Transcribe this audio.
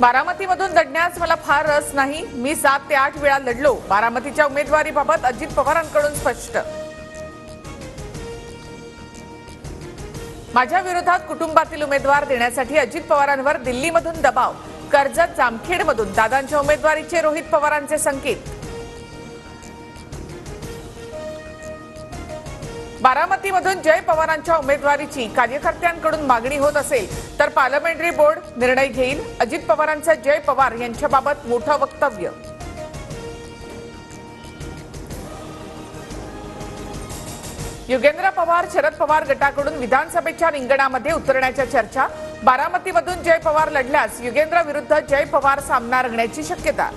बारामतीमधून लढण्यास मला फार रस नाही। मी 7 ते 8 वेळा लढलो। बारामतीच्या उमेदवारीबाबत अजित पवारांकडून स्पष्ट। माझ्या विरोधात कुटुंबातील उमेदवार देण्यासाठी अजित पवारांवर दिल्लीमधून दबाव। कर्जत जामखेडमधून दादांच्या उमेदवारीचे रोहित पवारांचे संकेत। बारामतीमधून जय पवारांच्या उमेदवारीची कार्यकर्त्यांकडून मागणी होत असेल तर पार्लमेंटरी बोर्ड निर्णय घेईल। अजित पवारांचे जय पवार यांच्याबाबत मोठं वक्तव्य। युगेंद्र पवार शरद पवार गटाकडून विधानसभेच्या रिंगणामध्ये उतरण्याच्या चर्चा। बारामतीमधून जय पवार लढल्यास युगेंद्र विरुद्ध जय पवार सामना रंगण्याची शक्यता।